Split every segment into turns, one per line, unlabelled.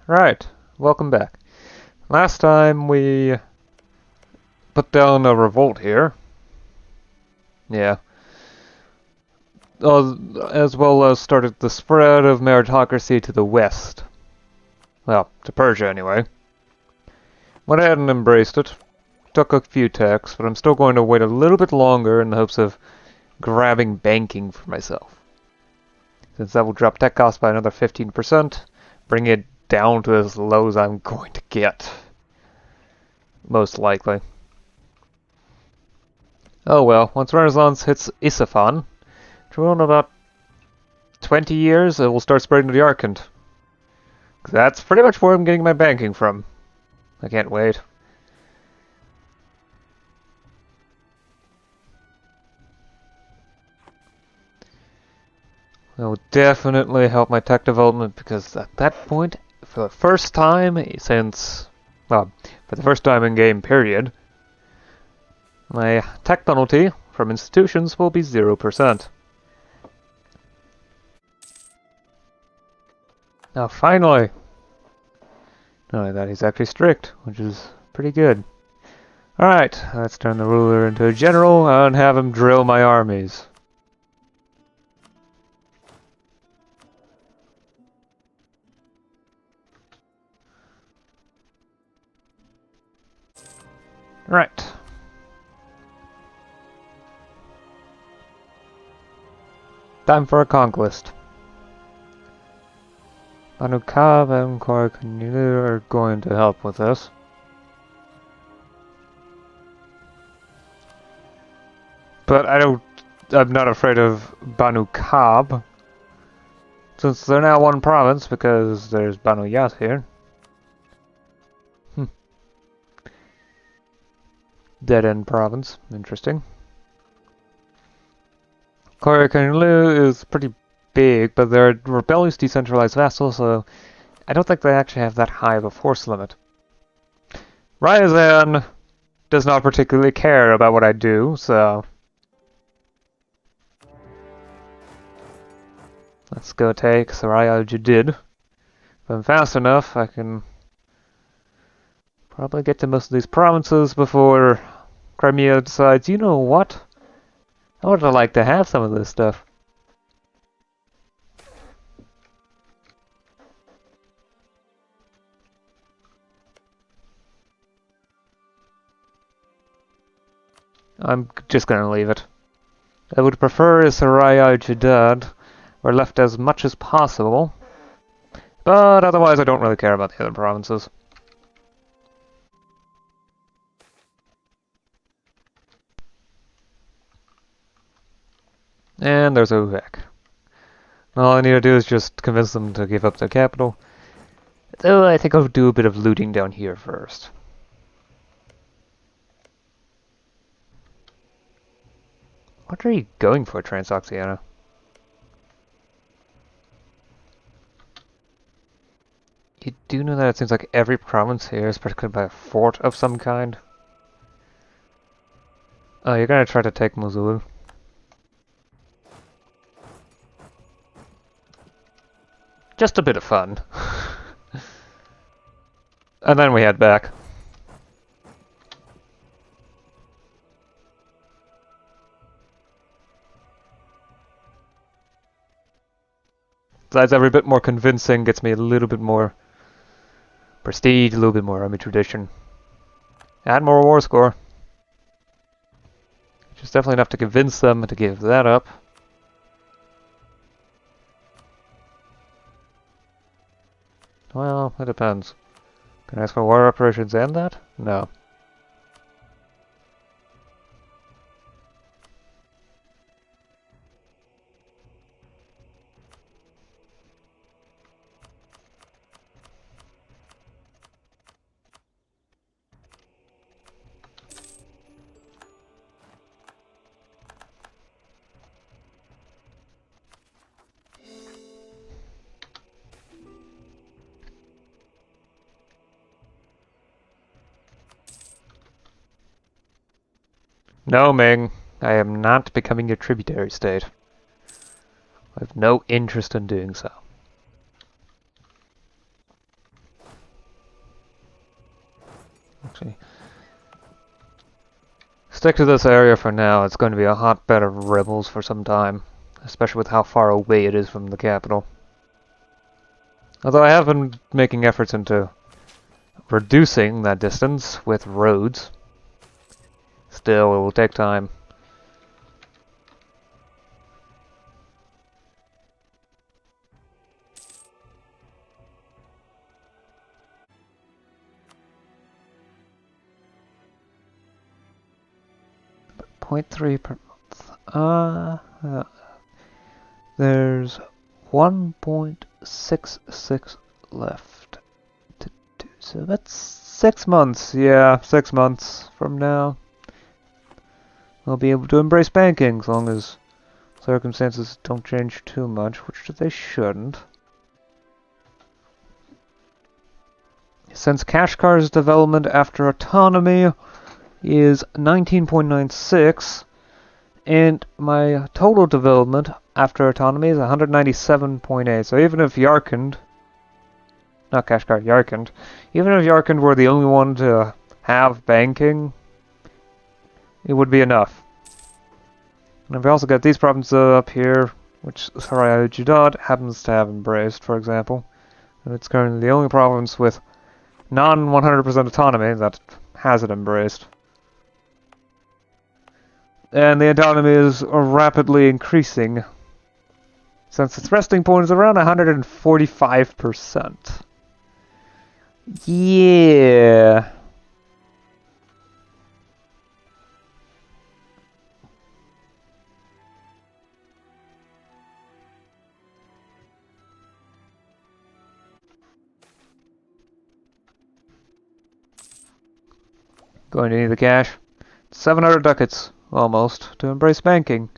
Right, welcome back. Last time we put down a revolt here. Yeah. As well as started the spread of meritocracy to the west. Well, to Persia anyway. Went ahead and embraced it. Took a few techs, but I'm still going to wait a little bit longer in the hopes of grabbing banking for myself. Since that will drop tech costs by another 15%, bring it down to as low as I'm going to get. Most likely. Oh well, once Renaissance hits Isfahan, which will in about 20 years, it will start spreading to the Archant. That's pretty much where I'm getting my banking from. I can't wait. That will definitely help my tech development because at that point, for the first time since, well, for the first time in game period, my tech penalty from institutions will be 0%. Now finally! Not only that, he's actually strict, which is pretty good. Alright, let's turn the ruler into a general and have him drill my armies. Right. Time for a conquest. Banu Kab and Korakanilu are going to help with this. But I'm not afraid of Banu Kab, since they're now one province because there's Banu Yas here. Dead end province, interesting. Korakanilu is pretty big, but they're rebellious decentralized vassals, so I don't think they actually have that high of a force limit. Ryazan does not particularly care about what I do, so let's go take Saraya al-Jadid. If I'm fast enough, I can probably get to most of these provinces before Crimea decides, you know what? I would like to have some of this stuff. I'm just gonna leave it. I would prefer Saraya al-Jadid were left as much as possible, but otherwise I don't really care about the other provinces. And there's Uzbek. All I need to do is just convince them to give up their capital. Though I think I'll do a bit of looting down here first. What are you going for, Transoxiana? You do know that it seems like every province here is protected by a fort of some kind? Oh, you're gonna try to take Mosul. Just a bit of fun. And then we head back. Besides, every bit more convincing gets me a little bit more prestige, a little bit more army tradition. And more war score. Which is definitely enough to convince them to give that up. Well, it depends. Can I ask for war operations and that? No. No, Ming. I am not becoming your tributary state. I have no interest in doing so. actually stick to this area for now. It's going to be a hotbed of rebels for some time, especially with how far away it is from the capital. Although I have been making efforts into reducing that distance with roads. Still, it will take time. But 0.3 per month. There's 1.66 left to do. So that's 6 months. Yeah, 6 months from now. I'll be able to embrace banking as long as circumstances don't change too much, which they shouldn't. Since Kashgar's development after autonomy is 19.96, and my total development after autonomy is 197.8, so even if Yarkand, not Kashgar, Yarkand, even if Yarkand were the only one to have banking, it would be enough. And we've also got these provinces up here, which Saraya Judad happens to have embraced, for example. And it's currently the only province with non-100% autonomy that has it embraced. And the autonomy is rapidly increasing, since its resting point is around 145%. Yeah. Going to need the cash. 700 ducats, almost, to embrace banking.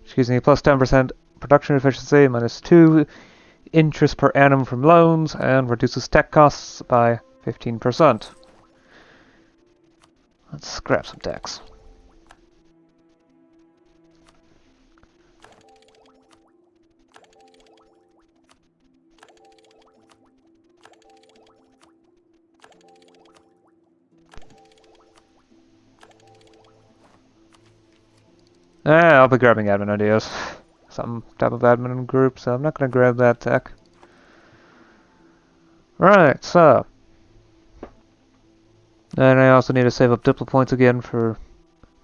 Which gives me plus 10% production efficiency, minus 2 interest per annum from loans, and reduces tech costs by 15%. Let's scrap some tax. I'll be grabbing admin ideas. Some type of admin group, so I'm not going to grab that tech. Right, so. And I also need to save up diplo points again to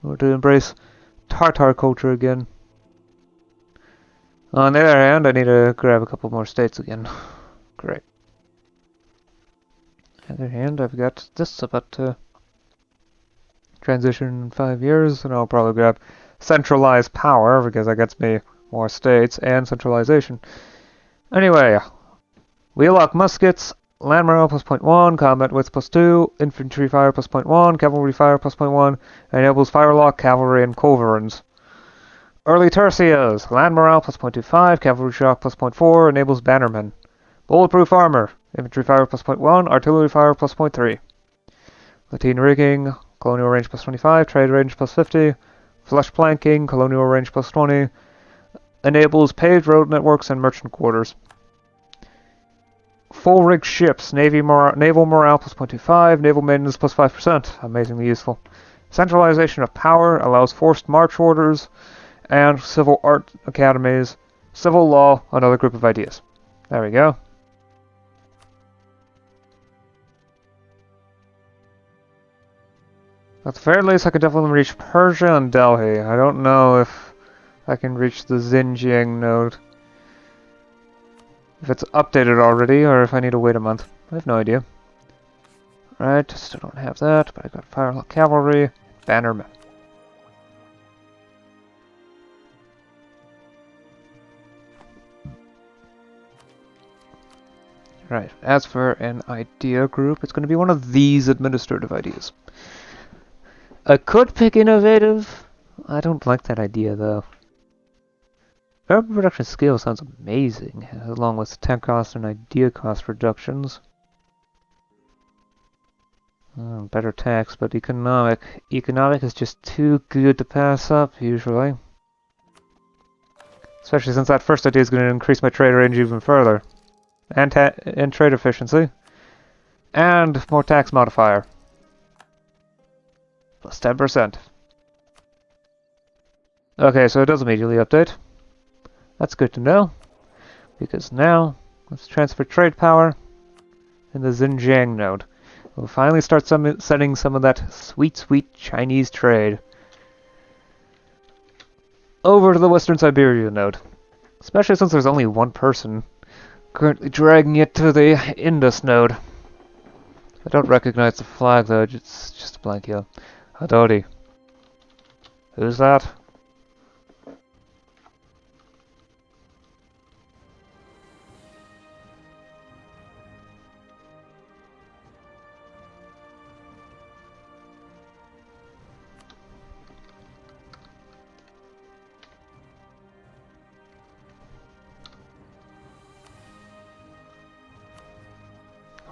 embrace Tartar culture again. On the other hand, I need to grab a couple more states again. Great. On the other hand, I've got this about to transition in 5 years, and I'll probably grab centralized power, because that gets me more states and centralization. Anyway, wheellock muskets, land morale plus 0.1, combat width plus 2, infantry fire plus 0.1, cavalry fire plus 0.1, enables firelock, cavalry, and culverins. Early tercios, land morale plus 0.25, cavalry shock plus 0.4, enables bannermen. Bulletproof armor, infantry fire plus 0.1, artillery fire plus 0.3. Latin rigging, colonial range plus 25, trade range plus 50, flush planking, colonial range plus 20, enables paved road networks and merchant quarters. Full rigged ships, naval morale plus 0.25, naval maintenance plus 5%, amazingly useful. Centralization of power allows forced march orders and civil art academies, civil law, another group of ideas. There we go. At the very least, I could definitely reach Persia and Delhi. I don't know if I can reach the Xinjiang node. If it's updated already, or if I need to wait a month. I have no idea. Right, still don't have that, but I got firelock cavalry, bannermen. Right, as for an idea group, it's going to be one of these administrative ideas. I could pick innovative. I don't like that idea, though. Urban production scale sounds amazing, along with tech cost and idea cost reductions. Better tax, but economic. Economic is just too good to pass up, usually. Especially since that first idea is going to increase my trade range even further. And trade efficiency. And more tax modifier. Plus 10%. Okay, so it does immediately update. That's good to know. Because now, let's transfer trade power in the Xinjiang node. We'll finally start setting some of that sweet, sweet Chinese trade over to the Western Siberia node. Especially since there's only one person currently dragging it to the Indus node. I don't recognize the flag though, it's just a blank yellow. Hadodi. Who's that?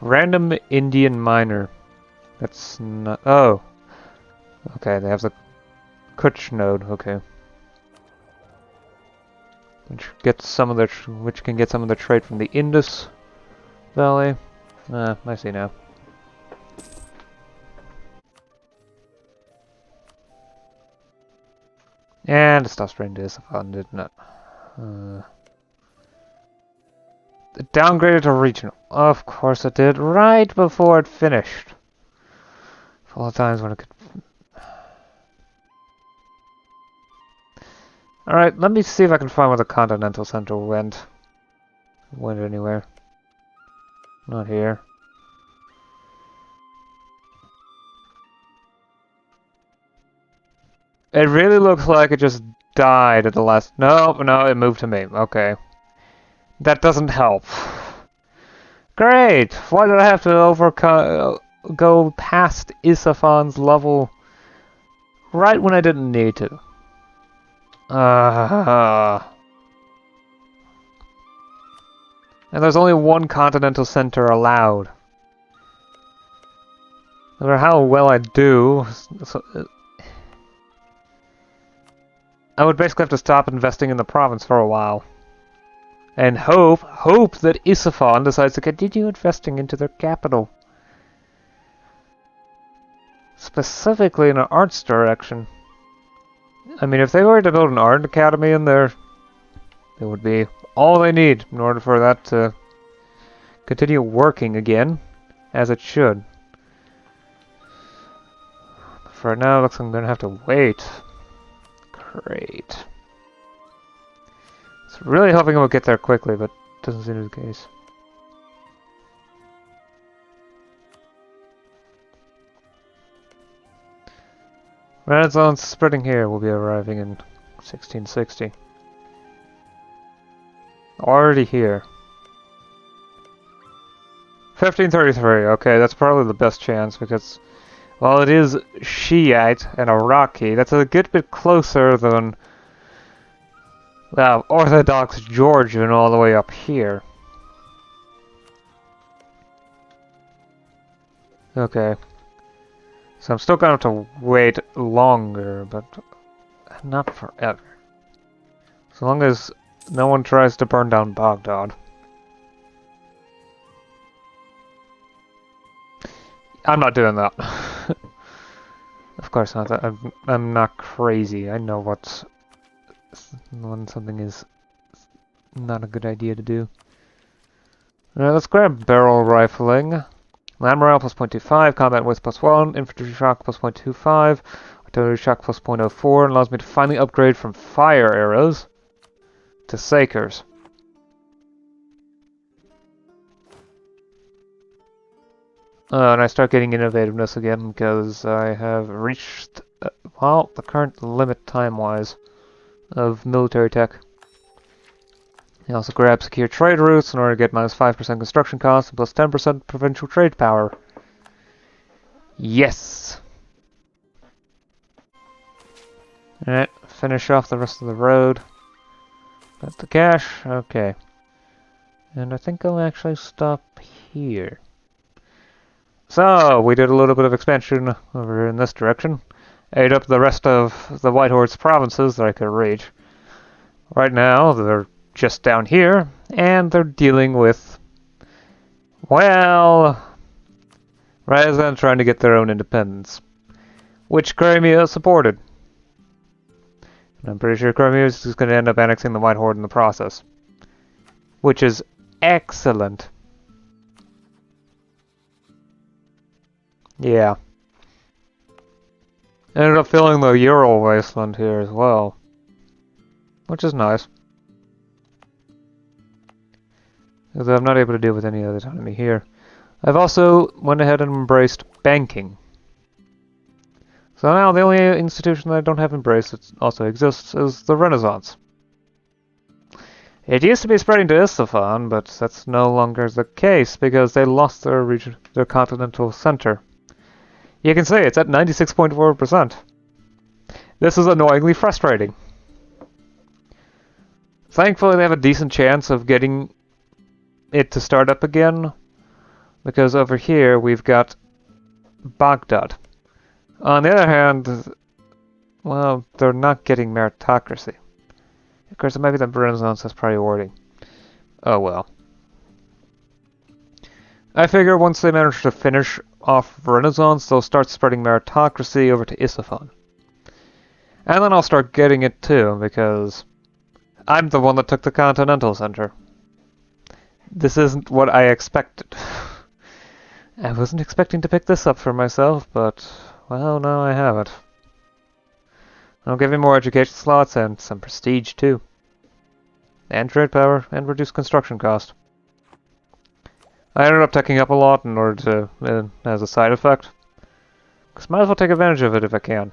Random Indian miner. That's not... Oh. Okay, they have the Kutch node. Okay. Which gets some of their... Which can get some of the trade from the Indus Valley. I see now. And it stopped spraying Isfahan, didn't it? It downgraded to regional. Of course it did, right before it finished. Full of times when it could... Alright, let me see if I can find where the Continental Center went. Went anywhere. Not here. It really looks like it just died at the last... No, it moved to me. Okay. That doesn't help. Great! Why did I have to go past Isfahan's level right when I didn't need to? And there's only one continental center allowed. No matter how well I do, I would basically have to stop investing in the province for a while. And hope that Isfahan decides to continue investing into their capital. Specifically in an arts direction. I mean, if they were to build an art academy in there, it would be all they need in order for that to continue working again, as it should. For now, it looks like I'm going to have to wait. Great. I was really hoping it would get there quickly, but it doesn't seem to be the case. Renaissance spreading here will be arriving in 1660. Already here. 1533, okay, that's probably the best chance because while it is Shiite and Iraqi, that's a good bit closer than Orthodox Georgian all the way up here. Okay. So I'm still going to have to wait longer, but not forever. As long as no one tries to burn down Baghdad. I'm not doing that. Of course not. I'm not crazy. I know what's when something is not a good idea to do. Alright, let's grab barrel rifling. Land morale plus 0.25, combat width plus 1, infantry shock plus 0.25, artillery shock plus 0.04, and allows me to finally upgrade from fire arrows to Sakers. And I start getting innovativeness again because I have reached, well, the current limit time-wise of military tech. I also grab secure trade routes in order to get minus 5% construction costs and plus 10% provincial trade power. Yes! Alright, finish off the rest of the road. That's the cash, okay. And I think I'll actually stop here. So, we did a little bit of expansion over in this direction. Ate up the rest of the White Horde's provinces that I could reach. Right now, they're just down here, and they're dealing with, well, rather than trying to get their own independence, which Crimea supported. And I'm pretty sure Crimea is just going to end up annexing the White Horde in the process. Which is excellent. Yeah. Ended up filling the Ural wasteland here as well. Which is nice. Because I'm not able to deal with any other autonomy here. I've also went ahead and embraced banking. So now the only institution that I don't have embraced that also exists is the Renaissance. It used to be spreading to Isfahan, but that's no longer the case because they lost their region, their continental center. You can see it's at 96.4%. This is annoyingly frustrating. Thankfully, they have a decent chance of getting it to start up again, because over here we've got Baghdad. On the other hand, well, they're not getting meritocracy. Of course, maybe the Renaissance has priority. Oh well. I figure once they manage to finish off Renaissance, they'll start spreading meritocracy over to Isfahan. And then I'll start getting it too, because I'm the one that took the Continental Center. This isn't what I expected. I wasn't expecting to pick this up for myself, but, well, now I have it. I'll give him more education slots and some prestige too. And trade power, and reduce construction cost. I ended up taking up a lot in order to, as a side effect. Because might as well take advantage of it if I can.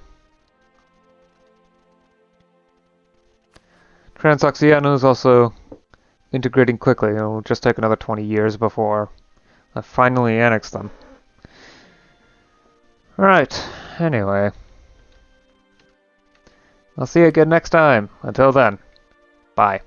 Transoxiana is also integrating quickly. It'll just take another 20 years before I finally annex them. Alright, anyway. I'll see you again next time. Until then, bye.